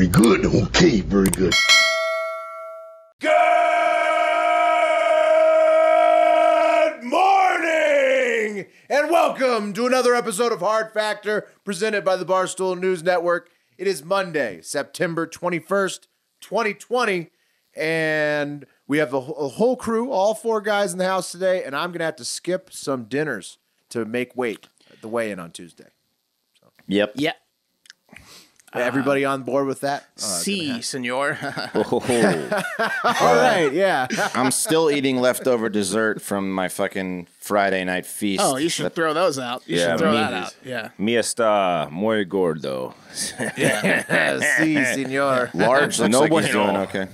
very good. Okay, very good. Good morning, and welcome to another episode of Hard Factor, presented by the Barstool News Network. It is Monday, September 21st, 2020, and we have a whole crew, all four guys in the house today, and I'm going to have to skip some dinners to make weight at the weigh-in on Tuesday. So. Yep. Everybody on board with that? Si, senor. All right, yeah. I'm still eating leftover dessert from my fucking Friday night feast. Oh, you should throw those out. You should throw that out. Yeah. Mi está muy gordo. Si, senor. Large looks like he's doing okay.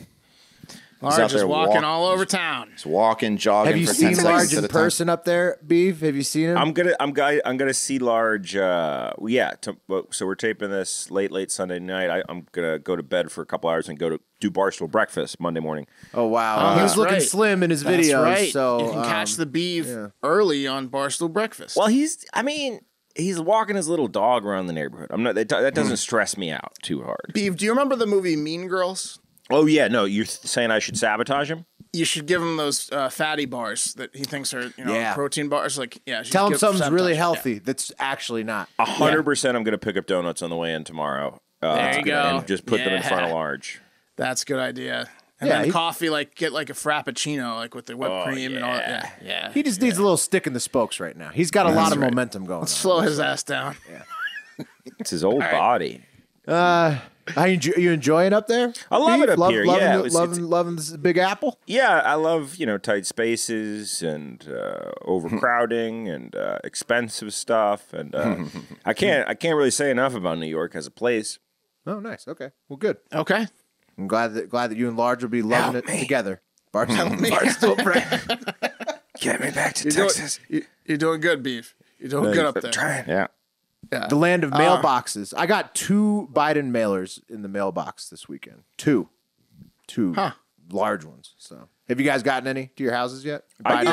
Large is walking all over town. He's walking, jogging. Have you for seen 10 Large seconds in at a time. person up there, Beef? Have you seen him? I'm gonna see Large. So we're taping this late Sunday night. I'm gonna go to bed for a couple hours and go to do Barstool breakfast Monday morning. Oh wow, he was looking slim in his videos. That's right. So you can catch the Beef early on Barstool Breakfast. Well, he's walking his little dog around the neighborhood. That doesn't stress me out too hard. Beef, do you remember the movie Mean Girls? Oh yeah, no, you're saying I should sabotage him? You should give him those fatty bars that he thinks are, protein bars. Tell him something's really healthy that's actually not. 100%. I'm gonna pick up donuts on the way in tomorrow. There you go. And just put them in front of Large. That's a good idea. And then coffee, get like a frappuccino, with the whipped cream and all that. Yeah. He just needs a little stick in the spokes right now. He's got a lot of momentum going. Let's slow his ass down. Yeah. It's his old body. You enjoying up there? I love it up here. Loving this Big Apple. Yeah, I love tight spaces and overcrowding and expensive stuff, and I can't really say enough about New York as a place. Oh, nice. Okay, well, good. Okay, I'm glad that you and Large will be loving it together. Barstool Breakfast. Get me back to Texas. You're doing good, Beef. You're doing good up there. Trying. Yeah. The land of mailboxes. I got 2 Biden mailers in the mailbox this weekend. Two large ones. So, have you guys gotten any to your houses yet? I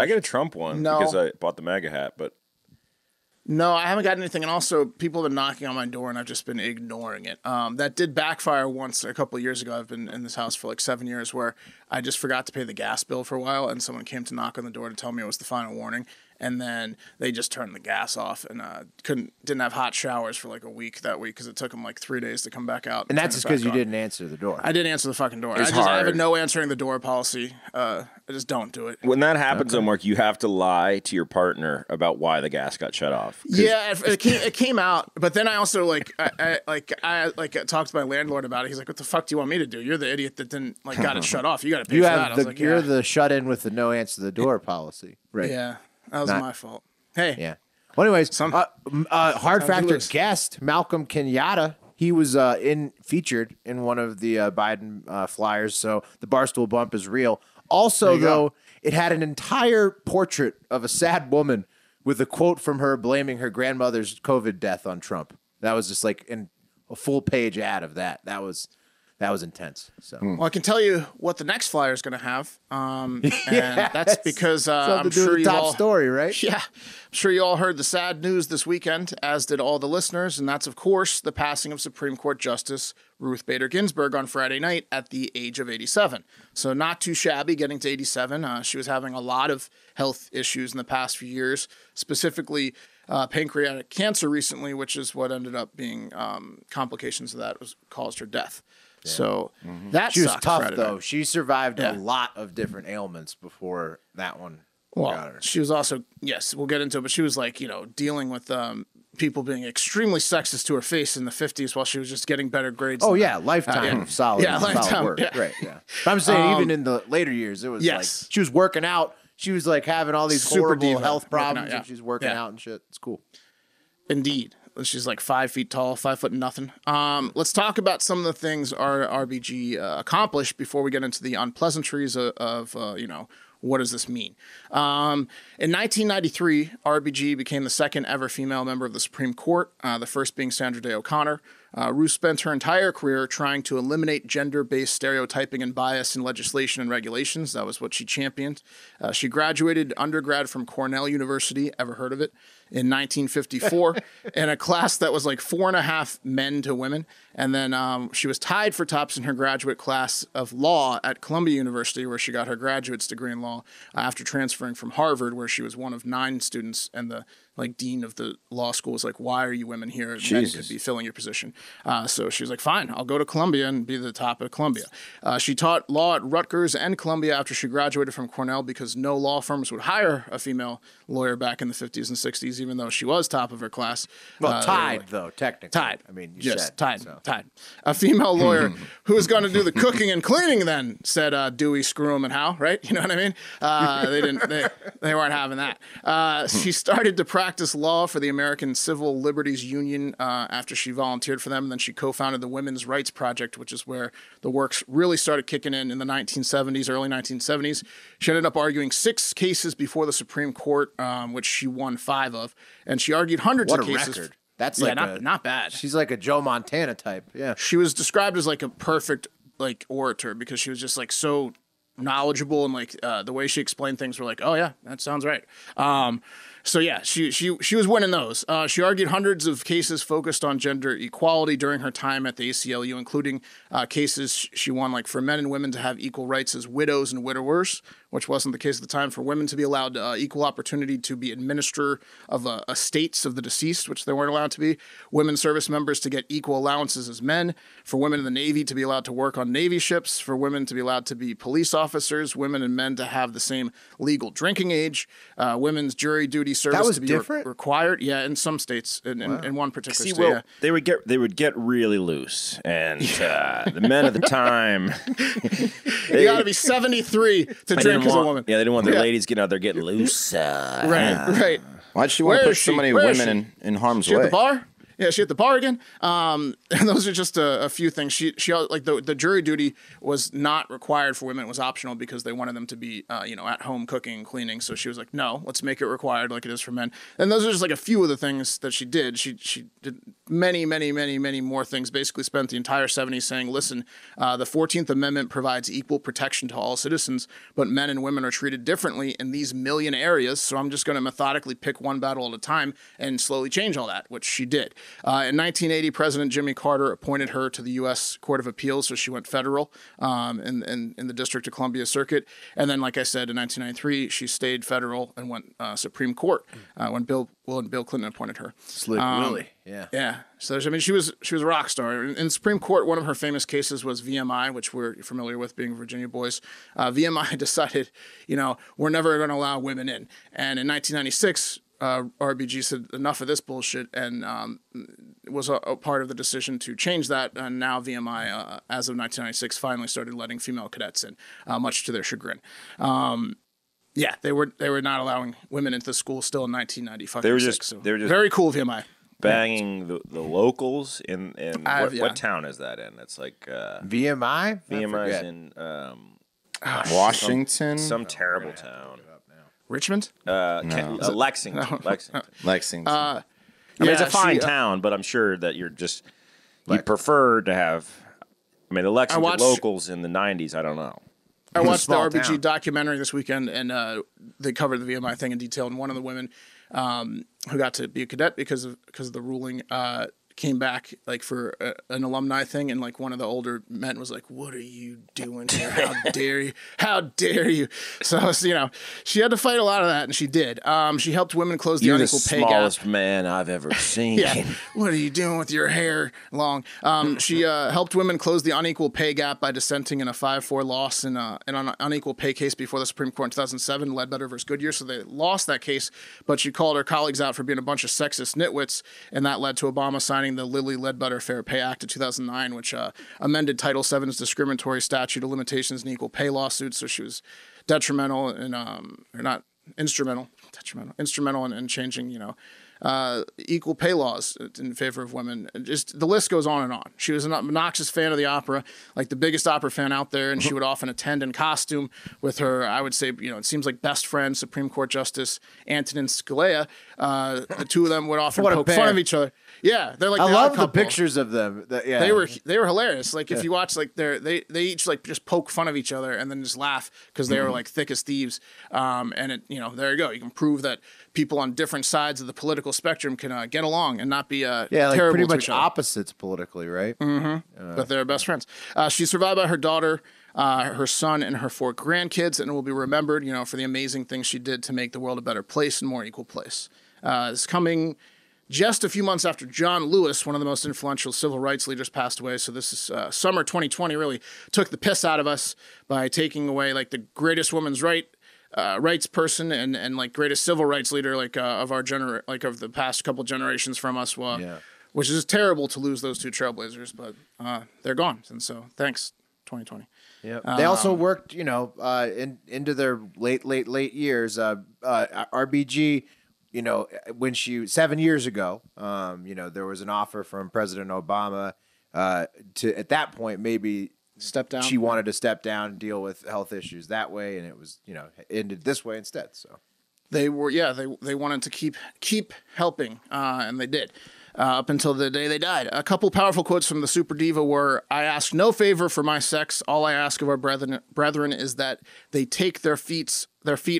get a Trump one because I bought the MAGA hat, but no, I haven't gotten anything. And also, people have been knocking on my door, and I've just been ignoring it. That did backfire once a couple of years ago. I've been in this house for 7 years, where I just forgot to pay the gas bill for a while, and someone came to knock on the door to tell me it was the final warning. And then they just turned the gas off and didn't have hot showers for a week that week because it took them 3 days to come back out. And that's just because you didn't answer the door. I didn't answer the fucking door. I have a no answering the door policy. I just don't do it. When that happens, though, Mark, you have to lie to your partner about why the gas got shut off. Yeah, it came out, but then I also I talked to my landlord about it. He's like, "What the fuck do you want me to do? You're the idiot that didn't got it shut off. You got to pay for that." I was you're the shut in with the no answer the door policy, right? Yeah. That was my fault. Hey. Yeah. Well, anyways, Hard Factor guest, Malcolm Kenyatta, he was featured in one of the Biden flyers, so the Barstool bump is real. Also, though, it had an entire portrait of a sad woman with a quote from her blaming her grandmother's COVID death on Trump. That was just in a full-page ad of that. That was intense. So, well, I can tell you what the next flyer is going to have, and that's because I'm sure you all story, right? Yeah, I'm sure you all heard the sad news this weekend, as did all the listeners, and that's of course the passing of Supreme Court Justice Ruth Bader Ginsburg on Friday night at the age of 87. So not too shabby, getting to 87. She was having a lot of health issues in the past few years, specifically pancreatic cancer recently, which is what ended up being complications of that caused her death. Yeah. So that she was tough Friday though. night. She survived a lot of different ailments before that one got her. She was also we'll get into it, but she was dealing with people being extremely sexist to her face in the 50s while she was just getting better grades. Oh yeah, lifetime solid, solid work. Yeah. Right, yeah. But I'm saying even in the later years, it was she was working out. She was having all these horrible health problems, and she's working out and shit. It's cool. Indeed. She's 5 feet tall, 5 foot nothing. Let's talk about some of the things our RBG accomplished before we get into the unpleasantries of what does this mean? In 1993, RBG became the second ever female member of the Supreme Court, the first being Sandra Day O'Connor. Ruth spent her entire career trying to eliminate gender-based stereotyping and bias in legislation and regulations. That was what she championed. She graduated undergrad from Cornell University, ever heard of it, in 1954 in a class that was like 4.5 men to women. And then she was tied for tops in her graduate class of law at Columbia University, where she got her graduate's degree in law after transferring from Harvard, where she was one of 9 students. And the dean of the law school was like, "Why are you women here? Men could be filling your position." So she was like, "Fine, I'll go to Columbia and be the top at Columbia." She taught law at Rutgers and Columbia after she graduated from Cornell because no law firms would hire a female lawyer back in the 50s and 60s, even though she was top of her class. Well, tied, though, technically. Tied. I mean, you yes, said. tied. So. Tied. A female lawyer who was going to do the cooking and cleaning then, said Dewey, Screw 'em, and Howe, right? You know what I mean? They weren't having that. She started to practice law for the American Civil Liberties Union after she volunteered for them. And then she co-founded the Women's Rights Project, which is where the works really started kicking in the 1970s, early 1970s. She ended up arguing 6 cases before the Supreme Court, which she won 5 of. And she argued hundreds of cases. Record. That's not bad. She's like a Joe Montana type. Yeah. She was described as like a perfect orator because she was just like so knowledgeable and the way she explained things were like, oh yeah, that sounds right. So yeah, she was winning those. She argued hundreds of cases focused on gender equality during her time at the ACLU, including cases she won for men and women to have equal rights as widows and widowers, which wasn't the case at the time, for women to be allowed equal opportunity to be administrator of estates of the deceased, which they weren't allowed to be, women service members to get equal allowances as men, for women in the Navy to be allowed to work on Navy ships, for women to be allowed to be police officers, women and men to have the same legal drinking age, women's jury duty service to be required. Yeah, in some states, in one particular state. Well, they would get really loose, and the men at the time, you got to be 73 to drink as a woman. Yeah, they didn't want their ladies getting out there getting loose. Right. Why'd she want to put so many women in harm's way? She at the bar? Yeah, she at the bar again. And those are just a few things. She the jury duty was not required for women. It was optional because they wanted them to be at home cooking and cleaning. So she was like, no, let's make it required like it is for men. And those are just a few of the things that she did. She did many, many, many, many more things. Basically spent the entire 70s saying, listen, the 14th Amendment provides equal protection to all citizens, but men and women are treated differently in these million areas. So I'm just going to methodically pick one battle at a time and slowly change all that, which she did. In 1980, President Jimmy Carter appointed her to the U.S. Court of Appeals, so she went federal in the District of Columbia Circuit. And then, like I said, in 1993, she stayed federal and went Supreme Court when Bill Clinton appointed her. Slick Willie, yeah. Yeah. So, I mean, she was a rock star. In Supreme Court, one of her famous cases was VMI, which we're familiar with being Virginia boys. VMI decided, we're never going to allow women in. And in 1996, RBG said enough of this bullshit and was a part of the decision to change that. And now VMI, as of 1996, finally started letting female cadets in, much to their chagrin. Yeah, they were not allowing women into the school still in 1995. They were just very cool VMI. Banging the locals in what town is that in? It's like VMI. VMI is in Washington, some terrible town. Richmond? Lexington. Lexington. I mean, it's a fine town, but I'm sure that you prefer to have. I mean, the Lexington locals in the 90s. I don't know. I watched the RBG documentary this weekend, and they covered the VMI thing in detail. And one of the women who got to be a cadet because of the ruling came back for an alumni thing, and one of the older men was like, "What are you doing here? How dare you? How dare you?" So she had to fight a lot of that, and she did. She helped women close the unequal pay gap. You're the smallest man I've ever seen. Yeah. What are you doing with your hair long? She helped women close the unequal pay gap by dissenting in a 5-4 loss in an unequal pay case before the Supreme Court in 2007, Ledbetter versus Goodyear. So they lost that case, but she called her colleagues out for being a bunch of sexist nitwits, and that led to Obama signing the Lilly Ledbetter Fair Pay Act of 2009, which amended Title VII's discriminatory statute of limitations and equal pay lawsuits. So she was instrumental in changing, equal pay laws in favor of women. Just the list goes on and on. She was an obnoxious fan of the opera, like the biggest opera fan out there, and she would often attend in costume with her, I would say, it seems like best friend, Supreme Court Justice Antonin Scalia. The two of them would often poke fun of each other. Yeah, they're like I the love odd the couple. pictures of them. They were hilarious. Like if you watch, like they each like just poke fun of each other and then just laugh because they were like thick as thieves. And it, there you go. You can prove that people on different sides of the political spectrum can get along and not be like terrible pretty to much each other. opposites politically, right? But they're best friends. She's survived by her daughter, her son, and her 4 grandkids, and will be remembered, for the amazing things she did to make the world a better place and more equal place. It's coming just a few months after John Lewis, one of the most influential civil rights leaders, passed away. So this is summer 2020 really took the piss out of us by taking away like the greatest women's rights person and like greatest civil rights leader of our of the past couple generations from us. Which is terrible to lose those 2 trailblazers, but they're gone. And so thanks 2020. Yeah. They also worked, into their late years. RBG. When 7 years ago, there was an offer from President Obama to, at that point, maybe step down. She wanted to step down and deal with health issues that way, and it was, ended this way instead. So they were, they wanted to keep helping, and they did. Up until the day they died. A couple powerful quotes from the super diva were, "I ask no favor for my sex. All I ask of our brethren is that they take their feet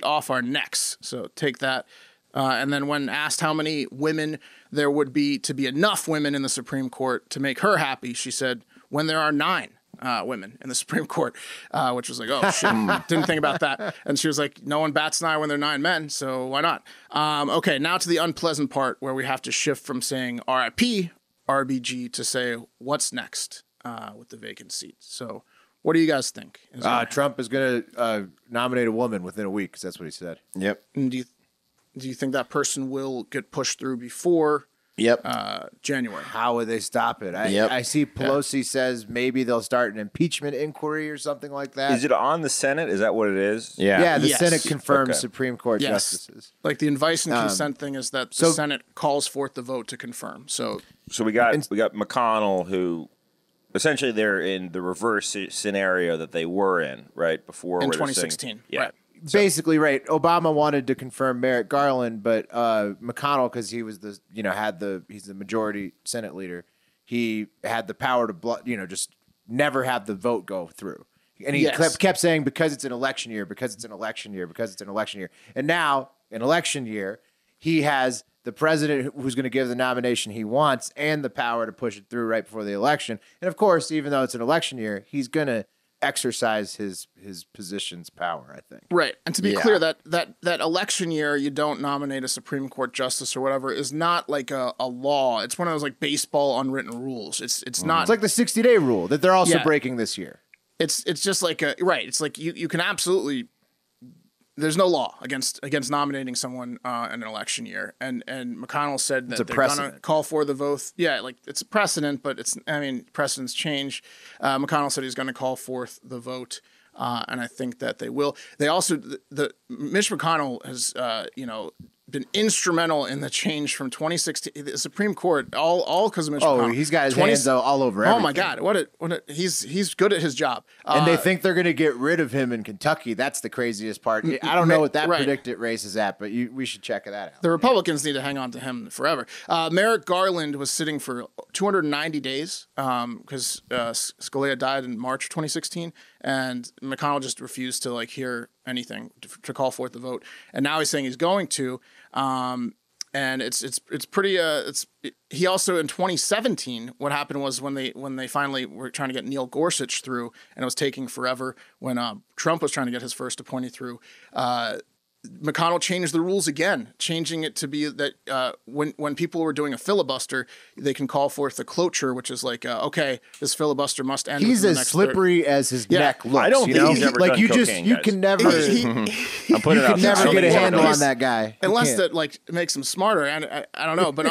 off our necks." So take that. And then when asked how many women there would be to be enough women in the Supreme Court to make her happy, she said, "When there are 9 women in the Supreme Court," which was like, oh, shit, didn't think about that. And she was like, no one bats an eye when there are 9 men, so why not? Okay, now to the unpleasant part where we have to shift from saying RIP, RBG, to say what's next with the vacant seat. So what do you guys think? Trump is going to nominate a woman within a week, because that's what he said. Yep. And do you think that person will get pushed through before January? How would they stop it? I see Pelosi says maybe they'll start an impeachment inquiry or something like that. Is it on the Senate? Is that what it is? Yeah, the Senate confirms Supreme Court justices. Like the advice and consent thing is that the Senate calls forth the vote to confirm. So we got McConnell, who essentially they're in the reverse scenario that they were in right before in 2016. Right. Basically, right. Obama wanted to confirm Merrick Garland, but McConnell, because he was he's the majority Senate leader, he had the power to just never have the vote go through. And he kept saying, because it's an election year, because it's an election year, because it's an election year. And now, in election year, he has the president who's going to give the nomination he wants and the power to push it through right before the election. And of course, even though it's an election year, he's going to exercise his position's power, I think. Right. And to be clear, that election year you don't nominate a Supreme Court justice or whatever is not like a law. It's one of those like baseball unwritten rules. It's not. It's like the 60-day rule that they're also breaking this year. It's just like it's like you can absolutely. There's no law against nominating someone in an election year, and McConnell said that they're going to call for the vote. Yeah, like it's a precedent, but precedents change. McConnell said he's going to call forth the vote, and I think that they will. They also Mitch McConnell has been instrumental in the change from 2016. The Supreme Court, all because of Mitch McConnell. Oh, he's got his hands all over everything. Oh my God, he's good at his job. And they think they're going to get rid of him in Kentucky. That's the craziest part. I don't know what that predicted race is at, but we should check that out. The Republicans need to hang on to him forever. Merrick Garland was sitting for 290 days because Scalia died in March 2016, and McConnell just refused to hear anything to call forth the vote. And now he's saying he's going to. And it's pretty. He also in 2017, what happened was when they finally were trying to get Neil Gorsuch through, and it was taking forever. When Trump was trying to get his first appointee through, McConnell changed the rules again, changing it to be that when people were doing a filibuster, they can call forth the cloture, which is like, okay, this filibuster must end. He's as slippery as his neck looks. I don't think he's ever done cocaine, you can never get a handle on that guy. Unless that makes him smarter. And I don't know, but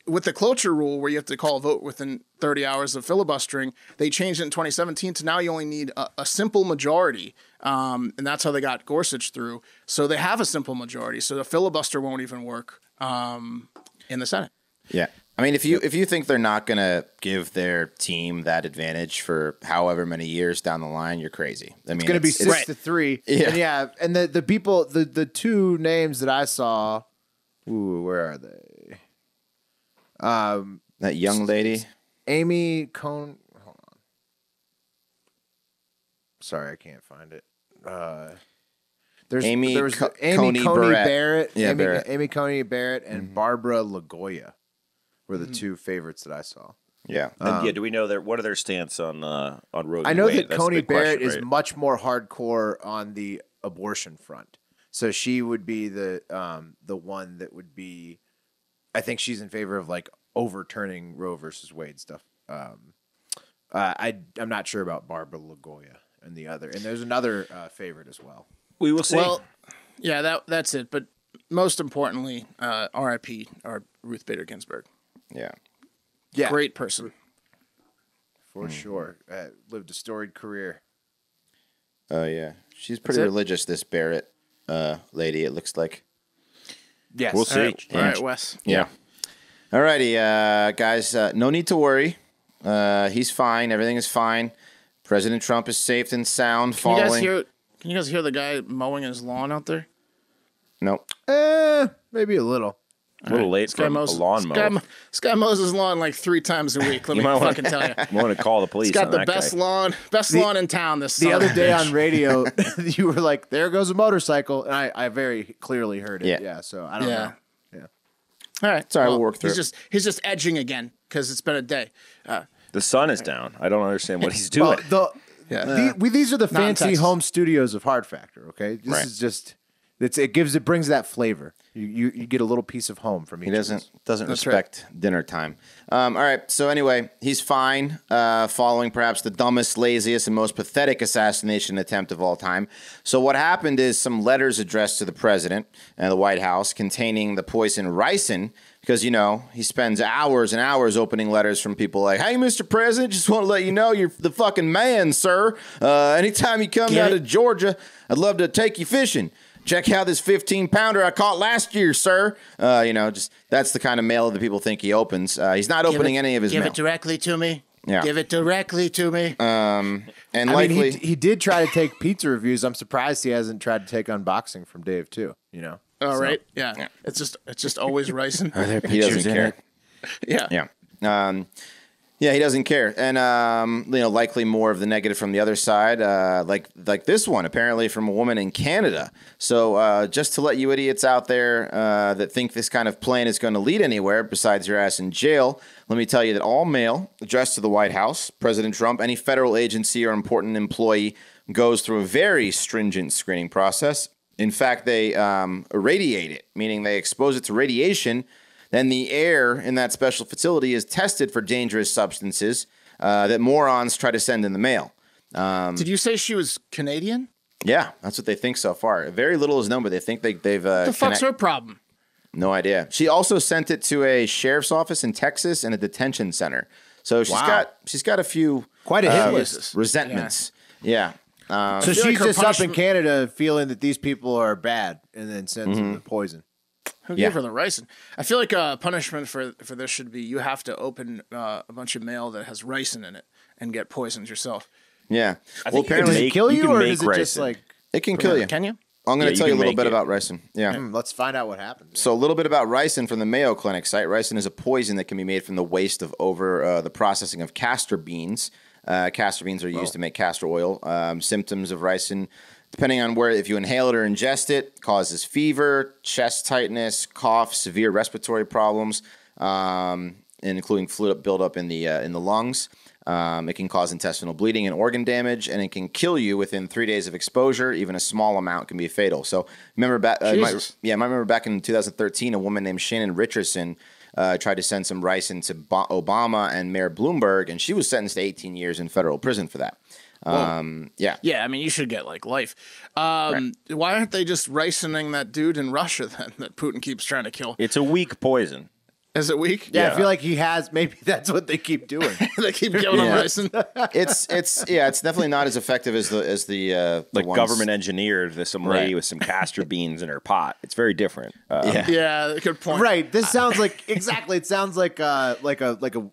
with the cloture rule where you have to call a vote within 30 hours of filibustering, they changed it in 2017 to now you only need a simple majority. And that's how they got Gorsuch through. So they have a simple majority. So the filibuster won't even work. in the Senate. Yeah. I mean, if you think they're not going to give their team that advantage for however many years down the line, you're crazy. I mean, It's going to be 6-3. Yeah. And the people, the two names that I saw, where are they? That young lady, Amy Hold on. Sorry, I can't find it. There's Amy Coney Barrett. Yeah, Amy Coney Barrett and Barbara LaGoya were the two favorites that I saw. Yeah. And do we know what are their stance on Roe v. I know Wade? that That's Coney the big question, Barrett is right? much more hardcore on the abortion front. So she would be the one that would be. I think she's in favor of like overturning Roe versus Wade stuff. I'm not sure about Barbara LaGoya and the other, and there's another favorite as well. We will see. Well, yeah, that's it. But most importantly, R.I.P. Our Ruth Bader Ginsburg. Yeah. Yeah, Great person. for sure. Lived a storied career. Oh, yeah. She's pretty religious, this Barrett lady, it looks like. Yes, We'll see. All right, Wes. Yeah. All righty, guys. No need to worry. He's fine. Everything is fine. President Trump is safe and sound. Can you guys hear the guy mowing his lawn out there? No. Maybe a little. A little late for a lawnmower. This guy mows his lawn like 3 times a week. Let me fucking tell you. I'm going to call the police. He's got on the that best guy. lawn in town this The summer. other day on radio, you were like, "There goes a motorcycle," and I very clearly heard it. Yeah, so I don't know. Yeah. All right. Sorry, we'll work through it. He's just edging again because it's been a day. The sun is down. I don't understand what he's doing. Well, these are the Not in fancy Texas. home studios of Hard Factor. Okay, this is just it brings that flavor. You get a little piece of home from each. He doesn't respect dinner time. All right. So anyway, he's fine. Following perhaps the dumbest, laziest, and most pathetic assassination attempt of all time. So what happened is some letters addressed to the president and the White House containing the poison ricin, because he spends hours and hours opening letters from people like, "Hey, Mr. President, just want to let you know you're the fucking man, sir. Anytime you come down to Georgia, I'd love to take you fishing. Check out this 15-pounder I caught last year, sir." Just that's the kind of mail that people think he opens. He's not opening any of his mail. Give it directly to me. Yeah. Give it directly to me. And I likely, mean, he did try to take pizza reviews. I'm surprised he hasn't tried to take unboxing from Dave too. Right? Yeah. It's just always ricin. he doesn't care. Yeah. Yeah. Yeah, he doesn't care, and likely more of the negative from the other side, like this one, apparently from a woman in Canada. So just to let you idiots out there that think this kind of plan is going to lead anywhere besides your ass in jail, let me tell you that all mail addressed to the White House, President Trump, any federal agency or important employee goes through a very stringent screening process. In fact, they irradiate it, meaning they expose it to radiation. Then the air in that special facility is tested for dangerous substances that morons try to send in the mail. Did you say she was Canadian? Yeah, that's what they think so far. Very little is known, but they think they've. What the fuck's her problem? No idea. She also sent it to a sheriff's office in Texas and a detention center. So she's got a few Quite a hit list. resentments. Yeah. So she's like her just up in punishment- Canada feeling that these people are bad, and then sends them the poison. Who gave her the ricin? I feel like punishment for this should be you have to open a bunch of mail that has ricin in it and get poisoned yourself. Yeah. I Well, think you apparently Does it kill you you, can or make is it just ricin. like? it can kill you. Can you? I'm going Yeah, to tell you you a can little make bit it. about ricin. Yeah. Let's find out what happens. So a little bit about ricin from the Mayo Clinic site. Ricin is a poison that can be made from the waste of the processing of castor beans. Castor beans are used to make castor oil. Symptoms of ricin, depending on if you inhale it or ingest it, causes fever, chest tightness, cough, severe respiratory problems, and including fluid buildup in the lungs. It can cause intestinal bleeding and organ damage, and it can kill you within 3 days of exposure. Even a small amount can be fatal. So remember back, I remember back in 2013, a woman named Shannon Richardson tried to send some ricin to Obama and Mayor Bloomberg, and she was sentenced to 18 years in federal prison for that. Yeah, I mean, you should get like life. Why aren't they just ricining that dude in Russia then that Putin keeps trying to kill? It's a weak poison. Is it weak? Yeah, I feel like he has. Maybe that's what they keep doing. They keep giving him ricin. It's definitely not as effective as the Like ones. government engineered some lady with some castor beans in her pot. It's very different. Yeah, good point. Right. This sounds like exactly. It sounds like a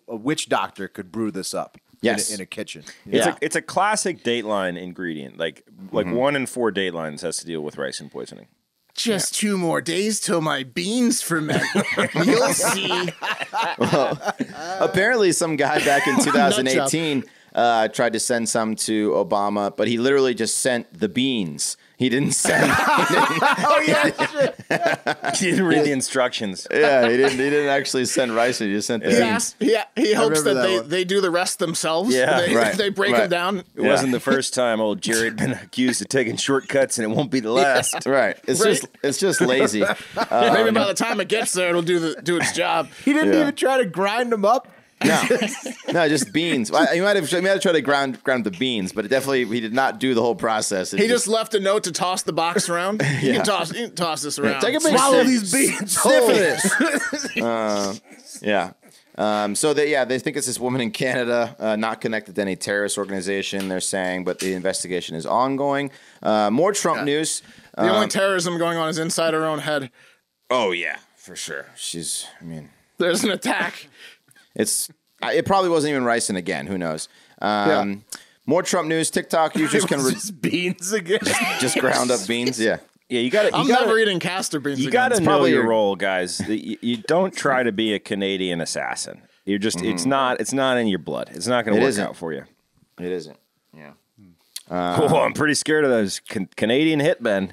witch doctor could brew this up. Yes. In a kitchen. It's a classic Dateline ingredient. Like 1 in 4 Datelines has to deal with ricin poisoning. Just 2 more days till my beans ferment. You'll see. Apparently, some guy back in 2018 tried to send some to Obama, but he literally just sent the beans. He didn't send. He didn't read the instructions. Yeah, he didn't actually send rice. He just sent the beans. He hopes remember that that they do the rest themselves. Yeah, they break them down. It wasn't the first time old Jerry had been accused of taking shortcuts, and it won't be the last. Right. It's just lazy. Maybe by the time it gets there, it'll do its job. He didn't even try to grind them up. No, just beans. Well, he might have tried to ground the beans, but he did not do the whole process. He just left a note to toss the box around. You can toss this around. Take a big Swallow sip. these beans. Sniff of this. So they think it's this woman in Canada, not connected to any terrorist organization, they're saying, but the investigation is ongoing. More Trump news. The only terrorism going on is inside her own head. Oh, yeah, for sure. There's an attack. It probably wasn't even ricin again. Who knows? More Trump news. TikTok users can just beans again. just ground up beans. Yeah. Yeah, you got to. I'm never eating castor beans. You got to know your role, guys. You don't try to be a Canadian assassin. You're just. It's not in your blood. It's not going to work out for you. It isn't. Yeah. I'm pretty scared of those Canadian hitmen.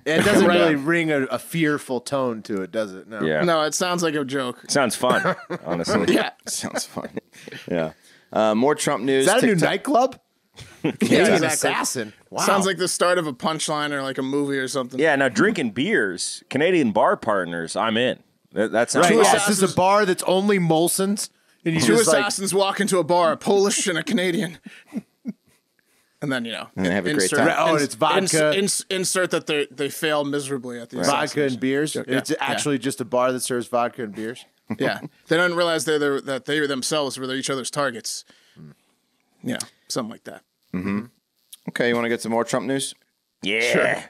It doesn't really ring a fearful tone to it, does it? No. Yeah. No, it sounds like a joke. It sounds fun, honestly. Yeah. Sounds funny. Yeah. More Trump news. Is that a new TikTok- nightclub? Yeah, Canadian exactly. assassin. Wow. Sounds like the start of a punchline or like a movie or something. Yeah. Now drinking beers, Canadian bar partners. I'm in. That sounds right. awesome. Yeah, is this a bar that's only Molson's? And you 2 just assassins walk into a bar, a Polish and a Canadian. And then, And they have a great insert, time. Oh, and it's vodka. Insert that they fail miserably at the vodka and beers. Yeah. It's actually just a bar that serves vodka and beers. Yeah. They don't realize that they themselves were each other's targets. Yeah, something like that. Okay, you want to get some more Trump news? Yeah. Sure.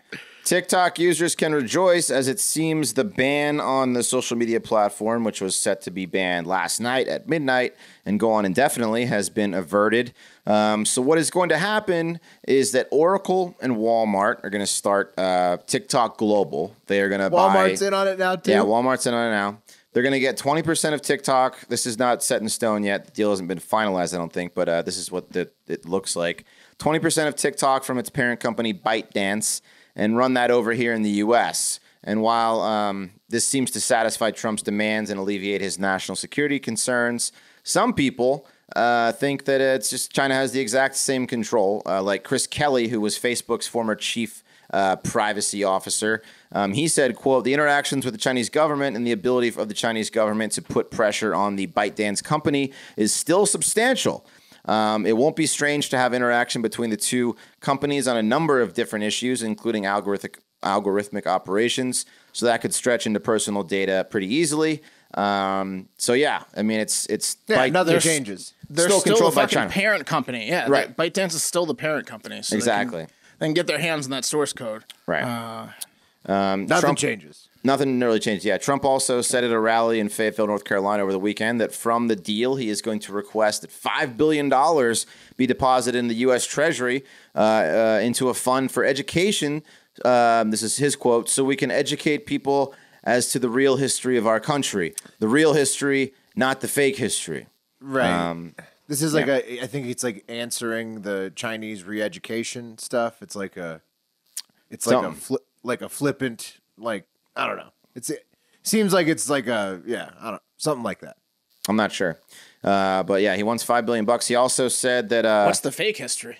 TikTok users can rejoice as it seems the ban on the social media platform, which was set to be banned last night at midnight and go on indefinitely, has been averted. So what is going to happen is that Oracle and Walmart are going to start TikTok Global. They are going to Walmart's in on it now, too? Yeah, Walmart's in on it now. They're going to get 20% of TikTok. This is not set in stone yet. The deal hasn't been finalized, I don't think, but this is what it looks like. 20% of TikTok from its parent company, ByteDance, and run that over here in the U.S. And while this seems to satisfy Trump's demands and alleviate his national security concerns, some people think that it's just China has the exact same control, like Chris Kelly, who was Facebook's former chief privacy officer. He said, quote, the interactions with the Chinese government and the ability of the Chinese government to put pressure on the ByteDance company is still substantial. It won't be strange to have interaction between the two companies on a number of different issues, including algorithmic operations. So that could stretch into personal data pretty easily. So yeah, I mean, it's nothing changes. They're Still still controlled a by fucking China. parent company. Yeah, Right. ByteDance is still the parent company. So Exactly. They can get their hands on that source code. Right. Nothing changes. Nothing really changed. Yeah, Trump also said at a rally in Fayetteville, North Carolina over the weekend that from the deal, he is going to request that $5 billion be deposited in the U.S. Treasury into a fund for education. This is his quote, so we can educate people as to the real history of our country. The real history, not the fake history. Right. This is like I think it's like answering the Chinese re-education stuff. It's like a flippant, like, I don't know. It seems like it's like something like that. I'm not sure. But yeah, he wants $5 billion. He also said that What's the fake history?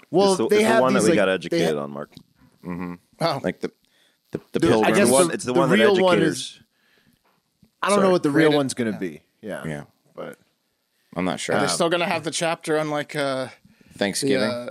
Well, It's they the have one these, that we like, got educated on, Mark. Oh, like the I pilgrim. guess It's the one that real one educators. is. I don't know Sorry. what the real Created- one's going to be. Yeah. But I'm not sure. are they still gonna have the chapter on like Thanksgiving.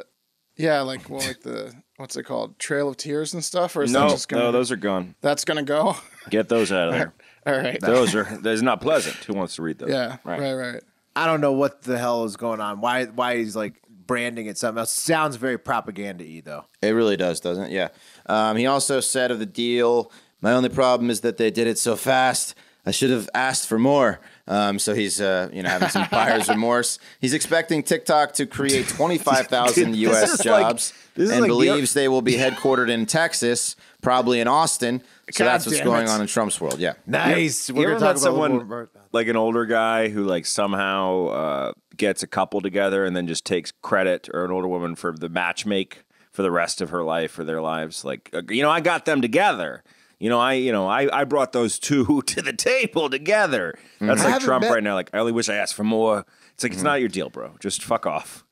the what's it called, Trail of Tears and stuff, or is that No, just gonna those are gone. that's gonna go? Get those out of there. All right. Those not pleasant. Who wants to read those? Yeah. Right. I don't know what the hell is going on. Why he's like branding it something else. Sounds very propaganda-y, though. It really does, doesn't it? Yeah. He also said of the deal, my only problem is that they did it so fast. I should have asked for more. So he's having some buyer's remorse. He's expecting TikTok to create 25,000 U.S. jobs and believes they will be headquartered in Texas, probably in Austin. So that's what's going on in Trump's world. Yeah. Nice. You ever met someone like an older guy who like somehow gets a couple together and then just takes credit, or an older woman for the matchmake for the rest of her life or their lives? Like, I got them together. I brought those two to the table together. That's like Trump right now. Like, I only wish I asked for more. It's like, it's not your deal, bro. Just fuck off.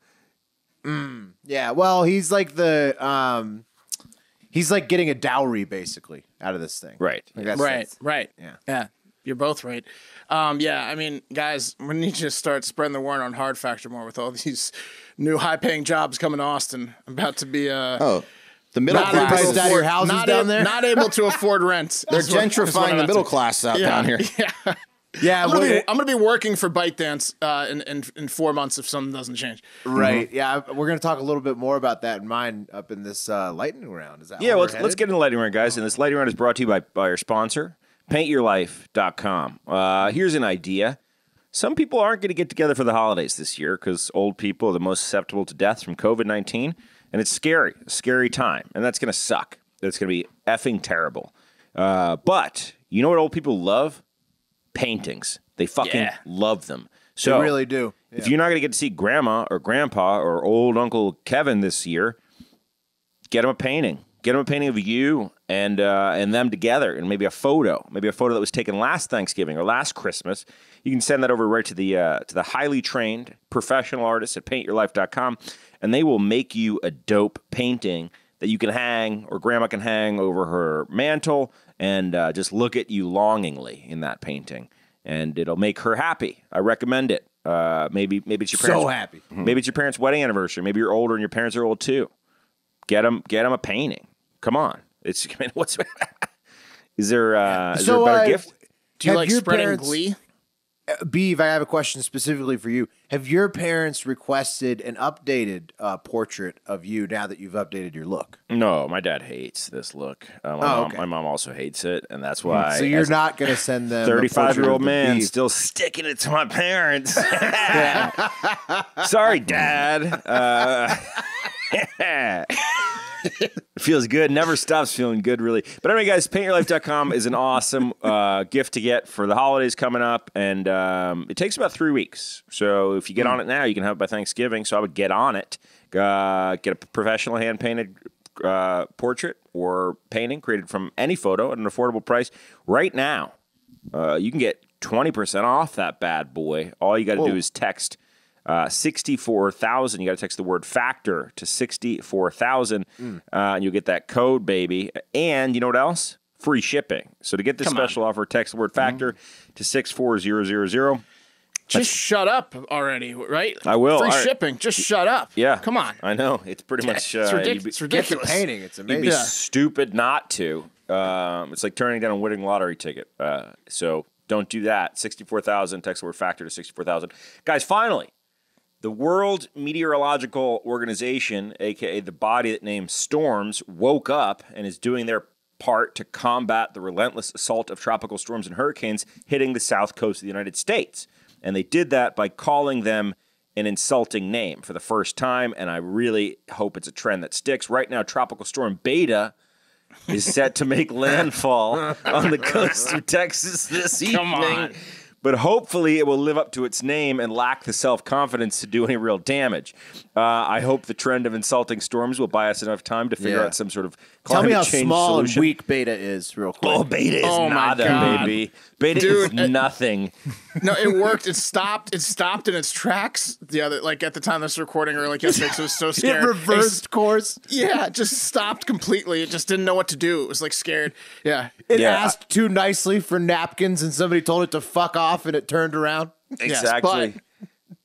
Yeah. Well, he's like he's like getting a dowry basically out of this thing. Right. Like Right. Yeah. You're both right. I mean, guys, we need to start spreading the word on Hard Factor more with all these new high-paying jobs coming to Austin. About to be the middle class out of your houses down there. Not able to afford rent. They're gentrifying the middle class out down here. Yeah. Yeah, I'm gonna be working for ByteDance in 4 months if something doesn't change. Right. Yeah, we're gonna talk a little bit more about that in mine up in this lightning round. Is that? Yeah. Let's get into the lightning round, guys. And this lightning round is brought to you by our sponsor, PaintYourLife.com. Here's an idea. Some people aren't going to get together for the holidays this year because old people are the most susceptible to deaths from COVID-19, and it's a scary time, and that's going to suck. That's going to be effing terrible. But you know what old people love? Paintings. They fucking love them. So they really do. Yeah. If you're not going to get to see grandma or grandpa or old Uncle Kevin this year, get them a painting. Get them a painting of you and them together, and maybe a photo that was taken last Thanksgiving or last Christmas. You can send that over right to the highly trained professional artists at PaintYourLife.com, and they will make you a dope painting that you can hang, or grandma can hang over her mantle, and just look at you longingly in that painting, and it'll make her happy. I recommend it. Maybe it's your parents. So happy. Maybe it's your parents' wedding anniversary. Maybe you're older and your parents are old too. Get them a painting. Come on. Is there a better gift? Do you like your spreading parents- glee? Beav, I have a question specifically for you. Have your parents requested an updated portrait of you now that you've updated your look? No, my dad hates this look. My mom also hates it, and that's why. So you're not going to send them 35-year-old man Beav. still sticking it to my parents. Sorry, Dad. It feels good. Never stops feeling good, really. But anyway, guys, PaintYourLife.com is an awesome gift to get for the holidays coming up, and it takes about 3 weeks. So if you get on it now, you can have it by Thanksgiving. So I would get on it. Get a professional hand-painted portrait or painting created from any photo at an affordable price. Right now, you can get 20% off that bad boy. All you got to do is text 64,000. You got to text the word factor to 64,000, and you'll get that code, baby. And you know what else? Free shipping. So to get this special offer, text the word factor to 64000. Just shut up already, right? I will. Free shipping. Just shut up. Yeah. Come on. I know. It's pretty much. It's ridiculous. Get the painting. It's You'd amazing. be stupid not to. It's like turning down a winning lottery ticket. So don't do that. 64,000. Text the word factor to 64,000. Guys, finally. The World Meteorological Organization, a.k.a. the body that names storms, woke up and is doing their part to combat the relentless assault of tropical storms and hurricanes hitting the south coast of the United States. And they did that by calling them an insulting name for the first time, and I really hope it's a trend that sticks. Right now, Tropical Storm Beta is set to make landfall on the coast of Texas this evening. Come on. But hopefully it will live up to its name and lack the self-confidence to do any real damage. I hope the trend of insulting storms will buy us enough time to figure out some sort of Tell me how climate change small solution. and weak Beta is, real quick. Oh, Beta is Oh, my nada, God. baby. Beta is nothing. No, it worked. It stopped. It stopped in its tracks. The other, like at the time this recording, or like yesterday, 'cause it was so scared. It reversed course. Yeah, it just stopped completely. It just didn't know what to do. It was like scared. Yeah. It Yeah. asked too nicely for napkins, and somebody told it to fuck off, and it turned around. Exactly.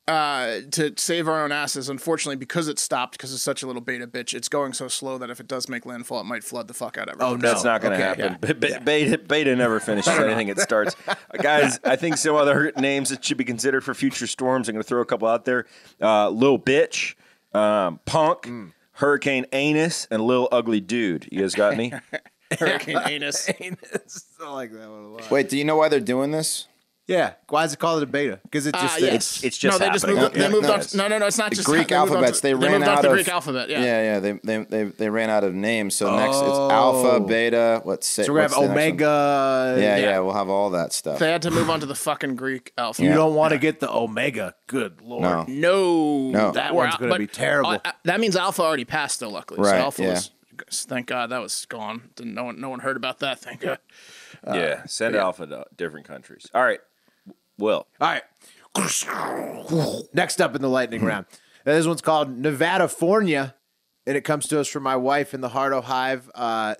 to save our own asses, unfortunately, because it stopped, because it's such a little beta bitch, it's going so slow that if it does make landfall, it might flood the fuck out of everything. Oh, no. That's not going to happen. Yeah. Beta never finishes anything it starts. Guys, I think some other names that should be considered for future storms. I'm going to throw a couple out there. Lil Bitch, Punk, Hurricane Anus, and Lil Ugly Dude. You guys got any? Hurricane Anus. I like that one a lot. Wait, do you know why they're doing this? Yeah. Why is it called a beta? Because it just Yes. It's just no, they just happening. moved. They moved on. No, it's not The just Greek they moved on alphabets. to- They ran moved on out to the of Greek alphabet. Yeah. They ran out of names. So next it's alpha, beta. So we're going to have Omega. Yeah, we'll have all that stuff. They had to move on to the fucking Greek alphabet. You don't want to get the Omega. Good Lord. No. No, That one's going to be terrible. That means Alpha already passed, though. Luckily, Right, so Alpha yeah. was. Thank God that was gone. No one heard about that. Thank God. Yeah, send Alpha to different countries. All right, Will. All right. Next up in the lightning round. Now, this one's called Nevada-fornia, and it comes to us from my wife in the Hardo Hive.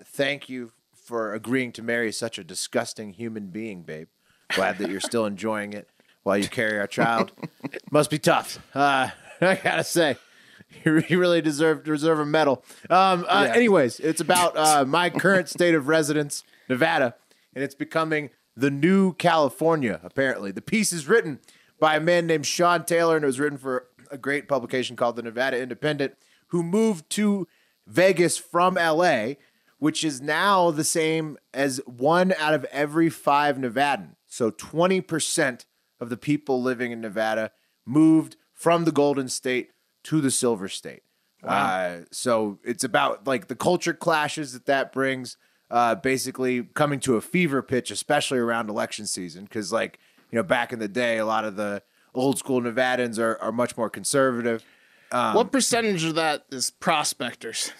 Thank you for agreeing to marry such a disgusting human being, babe. Glad that you're still enjoying it while you carry our child. Must be tough. I gotta say, you really deserve a medal. Anyways, it's about my current state of residence, Nevada, and it's becoming the new California, apparently. The piece is written by a man named Sean Taylor, and it was written for a great publication called the Nevada Independent, who moved to Vegas from L.A., which is now the same as 1 out of every 5 Nevadan. So 20% of the people living in Nevada moved from the Golden State to the Silver State. Wow. So it's about like the culture clashes that brings, basically coming to a fever pitch, especially around election season. Because back in the day, a lot of the old school Nevadans are much more conservative. What percentage of that is prospectors?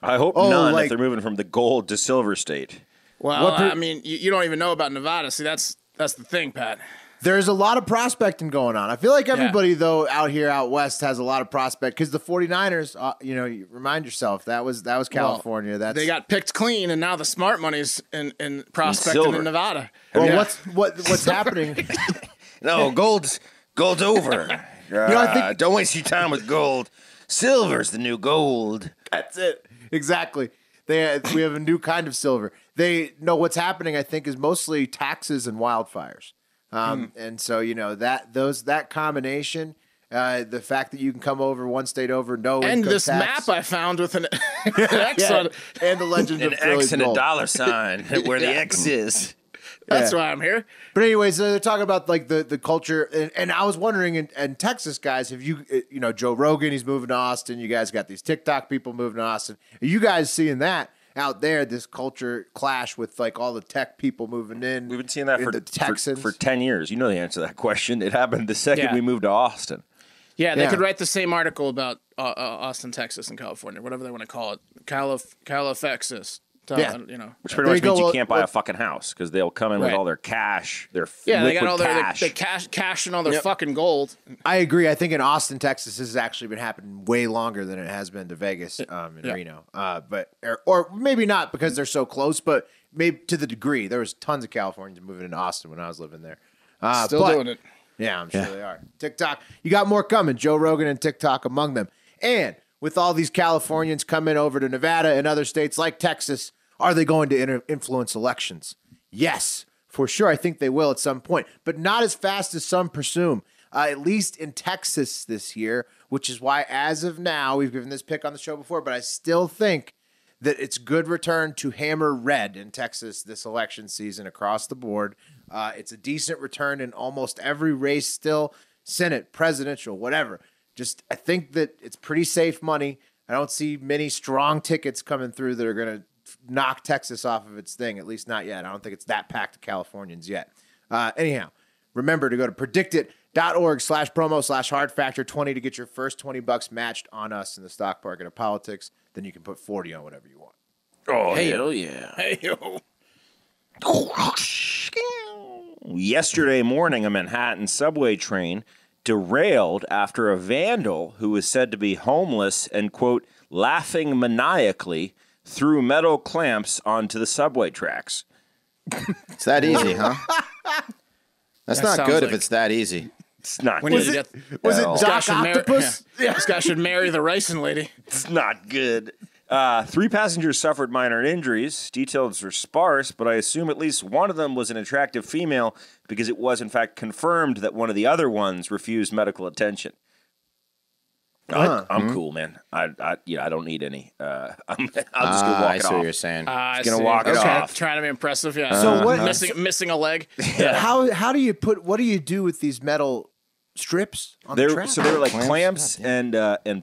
I hope none if they're moving from the Gold to Silver State. Well, I mean, you don't even know about Nevada. See, that's the thing, Pat. There's a lot of prospecting going on. I feel like everybody, though, out west has a lot of prospect because the 49ers, you remind yourself, that was California. They got picked clean, and now the smart money's in prospecting in Nevada. Well, what's happening? No, gold's over. I think don't waste your time with gold. Silver's the new gold. That's it. Exactly. We have a new kind of silver. They know what's happening, I think, is mostly taxes and wildfires. And so, that combination, the fact that you can come over one state over, no and income this tax. map I found with an X on it. And the legend An of Philly's X and gold. a dollar sign where the X is. That's why I'm here. But anyways, they're talking about like the culture, and I was wondering, in Texas, guys, have you Joe Rogan, he's moving to Austin. You guys got these TikTok people moving to Austin. Are you guys seeing that out there? This culture clash with like all the tech people moving in. We've been seeing that for 10 years. You know the answer to that question. It happened the second we moved to Austin. Yeah, they could write the same article about Austin, Texas, and California, whatever they want to call it, Califexis. Which pretty much means you can't buy a fucking house because they'll come in with all their cash, their they got all cash. their cash and all their fucking gold. I agree. I think in Austin, Texas, this has actually been happening way longer than it has been to Vegas and Reno. Or maybe not because they're so close, but maybe to the degree. There was tons of Californians moving into Austin when I was living there. Still doing it. Yeah, I'm sure they are. TikTok, you got more coming. Joe Rogan and TikTok among them. And with all these Californians coming over to Nevada and other states like Texas, are they going to influence elections? Yes, for sure. I think they will at some point, but not as fast as some presume. At least in Texas this year, which is why, as of now, we've given this pick on the show before, but I still think that it's good return to hammer red in Texas this election season across the board. It's a decent return in almost every race still, Senate, presidential, whatever. Just, I think that it's pretty safe money. I don't see many strong tickets coming through that are going to knock Texas off of its thing, at least not yet. I don't think it's that packed of Californians yet. Anyhow, remember to go to predictit.org/promo/hardfactor20 to get your first $20 matched on us in the stock market of politics. Then you can put 40 on whatever you want. Oh, hell yeah. Hey, yo. Yesterday morning, a Manhattan subway train derailed after a vandal who was said to be homeless and, quote, laughing maniacally threw metal clamps onto the subway tracks. It's that easy, huh? That's not good if like- it's that easy. It's not We good. need to get. Was it all. Doc Octopus? This guy should marry the ricin lady. It's not good. 3 passengers suffered minor injuries. Details are sparse, but I assume at least one of them was an attractive female because it was in fact confirmed that one of the other ones refused medical attention. I'm cool, man. I don't need any. I'll just go walk I it see off. what you're saying. Gonna walk it off. Trying to be impressive, yeah. So what- Missing a leg. How do you what do you do with these metal strips on the track? So they were like clamps and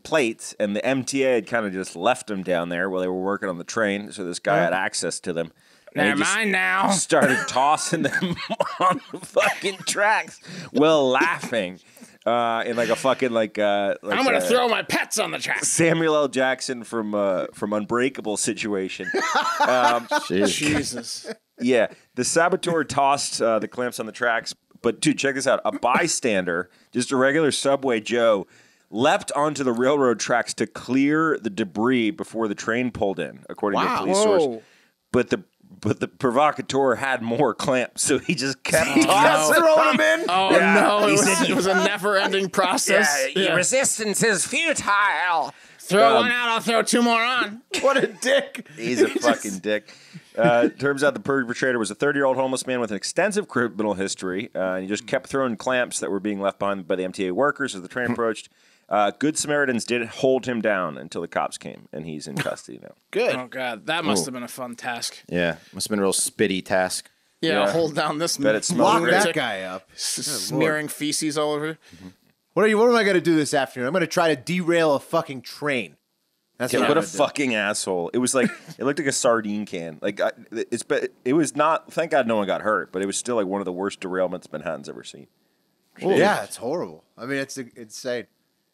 plates, and the MTA had kind of just left them down there while they were working on the train. So this guy had access to them. And Never he just mind now. started tossing them on the fucking tracks while laughing in like a fucking like I'm gonna throw my pets on the track. Samuel L. Jackson from Unbreakable situation. Jesus. Yeah, the saboteur tossed the clamps on the tracks. But dude, check this out. A bystander, just a regular subway Joe, leapt onto the railroad tracks to clear the debris before the train pulled in, according to a police source. But the provocateur had more clamps, so he just kept throwing them in. Oh no! It was a never-ending process. Resistance is futile. Throw one out, I'll throw 2 more on. What a dick! He's a fucking dick. Turns out the perpetrator was a 30-year-old homeless man with an extensive criminal history. And he just kept throwing clamps that were being left behind by the MTA workers as the train approached. Good Samaritans did hold him down until the cops came, and he's in custody now. Good. Oh god, that must have been a fun task. Yeah, must have been a real spitty task. Yeah, hold down this. Bet it smelled Lock great. that guy up. Smearing feces all over. What am I going to do this afternoon? I'm going to try to derail a fucking train. That's Yeah, what what I'm a gonna do. fucking asshole! It was like it looked like a sardine can. Like it was not. Thank God no one got hurt, but it was still like one of the worst derailments Manhattan's ever seen. Yeah, it's horrible. I mean, it's insane.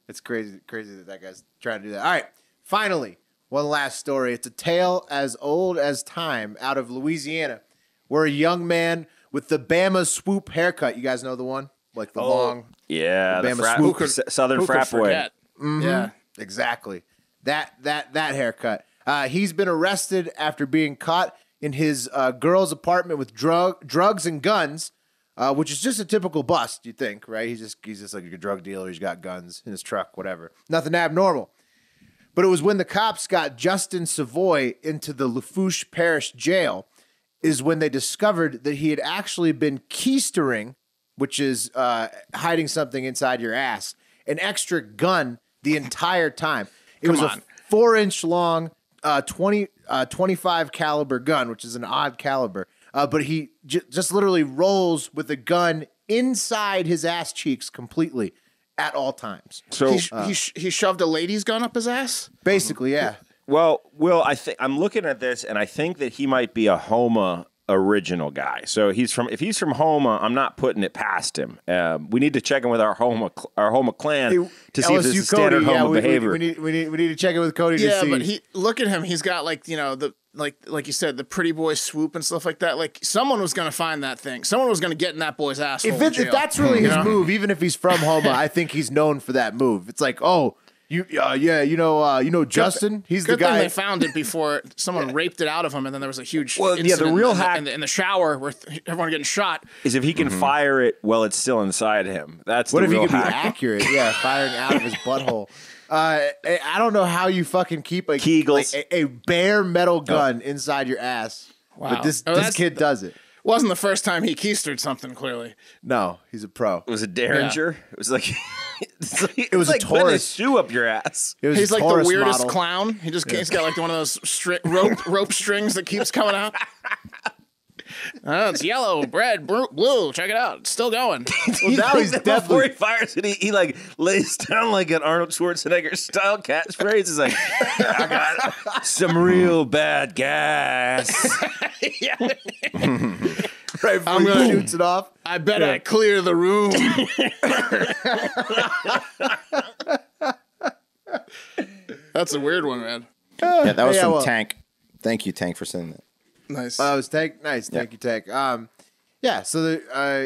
It's crazy that guy's trying to do that. All right, finally, one last story. It's a tale as old as time out of Louisiana, where a young man with the Bama swoop haircut. You guys know the one, like the long. Yeah, the Bama frat, swoop. Southern Who could frat boy. forget? Yeah. Exactly. That haircut. He's been arrested after being caught in his girl's apartment with drugs and guns, which is just a typical bust, you think, right? He's just like a drug dealer. He's got guns in his truck, whatever. Nothing abnormal. But it was when the cops got Justin Savoy into the Lafourche Parish jail is when they discovered that he had actually been keistering, which is hiding something inside your ass, an extra gun the entire time. It was a 4-inch long 25 caliber gun, which is an odd caliber. But he just literally rolls with a gun inside his ass cheeks completely at all times. So He shoved a lady's gun up his ass? Basically, yeah. well, Will, I'm looking at this, and I think that he might be a Homa original guy. So if he's from Homa, I'm not putting it past him. We need to check in with our Homa clan to see if this is standard Homa behavior. We need to check in with Cody to Yeah, see. but look at him. He's got like, like you said, the pretty boy swoop and stuff like that. Like someone was going to find that thing. Someone was going to get in that boy's asshole. if that's really his move, even if he's from Homa, I think he's known for that move. It's like, oh, you know Justin? He's the Good thing guy. they found it before someone raped it out of him, and then there was a huge Well, yeah, the incident real in hack- in the shower where everyone getting shot. Is if he can fire it while it's still inside him. That's What the if he real could be hack. accurate? Yeah, firing out of his butthole. I don't know how you fucking keep Kegels. a bare metal gun inside your ass. Wow. But this that's- kid does it. Wasn't the first time he keistered something, clearly. No, he's a pro. It was a Derringer. It was like it was a like putting Taurus. shoe up your ass. It was He's a like the Taurus weirdest model. clown. He's got like one of those rope strings that keeps coming out. Oh, it's yellow, red, blue. Check it out. It's still going. Well, now he's Before definitely he fires it, he like lays down like an Arnold Schwarzenegger style catchphrase. He's like, I got some real bad gas. right before he shoots it off. I bet I clear the room. That's a weird one, man. Yeah, that was Yeah, from well- Tank. Thank you, Tank, for sending that. Nice. It was Tank. Nice. Thank you, Tank. Yeah, so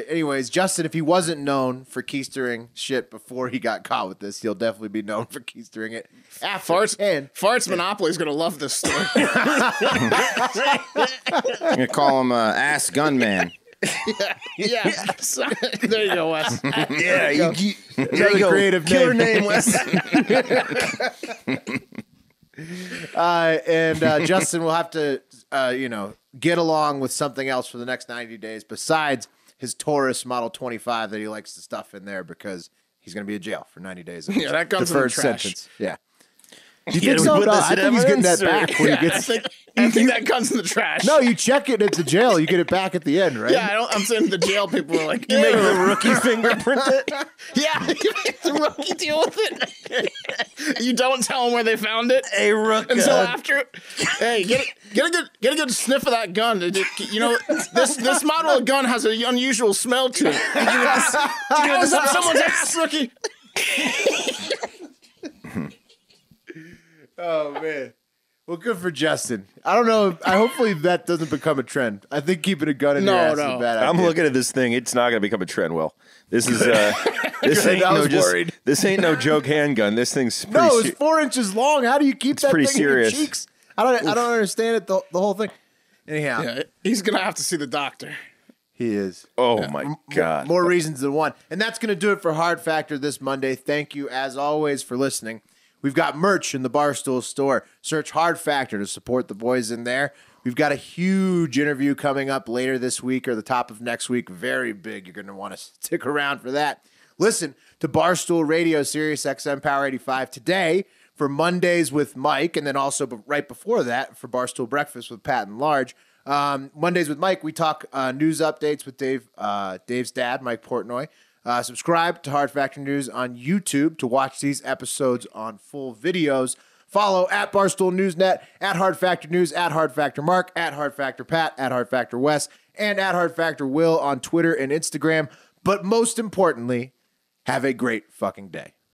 anyways, Justin, if he wasn't known for keistering shit before he got caught with this, he'll definitely be known for keistering it after. Farts Monopoly is going to love this story. I'm going to call him Ass Gunman. Yeah. So, there you go, Wes. Yeah, you Another creative killer name. name, Wes. And Justin will have to, get along with something else for the next 90 days besides his Taurus Model 25 that he likes to stuff in there because he's going to be in jail for 90 days. Yeah, that gun's in the deferred trash. sentence. Yeah. Do you Yeah, think we so? put No, this I in think he's getting that evidence, back when he I gets. think that gun's in the trash. No, you check it at the jail. You get it back at the end, right? Yeah, I'm saying the jail people are like, You make the rookie fingerprint it. yeah, you make the rookie deal with it. You don't tell them where they found it. Hey, rook. Until after, hey, get a good sniff of that gun. You know, this model of gun has an unusual smell to it. That was up someone's ass, rookie. Oh man. Well, good for Justin. I don't know. Hopefully that doesn't become a trend. I think keeping a gun in your ass is a bad idea. I'm looking at this thing. It's not going to become a trend. Will this is this Good. ain't I no was just worried. this ain't no joke handgun. This thing's pretty No, it's 4 inches long. How do you keep that pretty thing serious. in your cheeks? I don't understand it. The whole thing. Anyhow, Yeah, he's gonna have to see the doctor. he is. Oh my god! More reasons than one. And that's going to do it for Hard Factor this Monday. Thank you, as always, for listening. We've got merch in the Barstool store. Search Hard Factor to support the boys in there. We've got a huge interview coming up later this week or the top of next week. Very big. You're going to want to stick around for that. Listen to Barstool Radio, Sirius XM Power 85 today for Mondays with Mike, and then also right before that for Barstool Breakfast with Pat and Large. Mondays with Mike, we talk news updates with Dave's dad, Mike Portnoy. Subscribe to Hard Factor News on YouTube to watch these episodes on full videos. Follow at Barstool Newsnet, at Hard Factor News, at Hard Factor Mark, at Hard Factor Pat, at Hard Factor Wes, and at Hard Factor Will on Twitter and Instagram. But most importantly, have a great fucking day.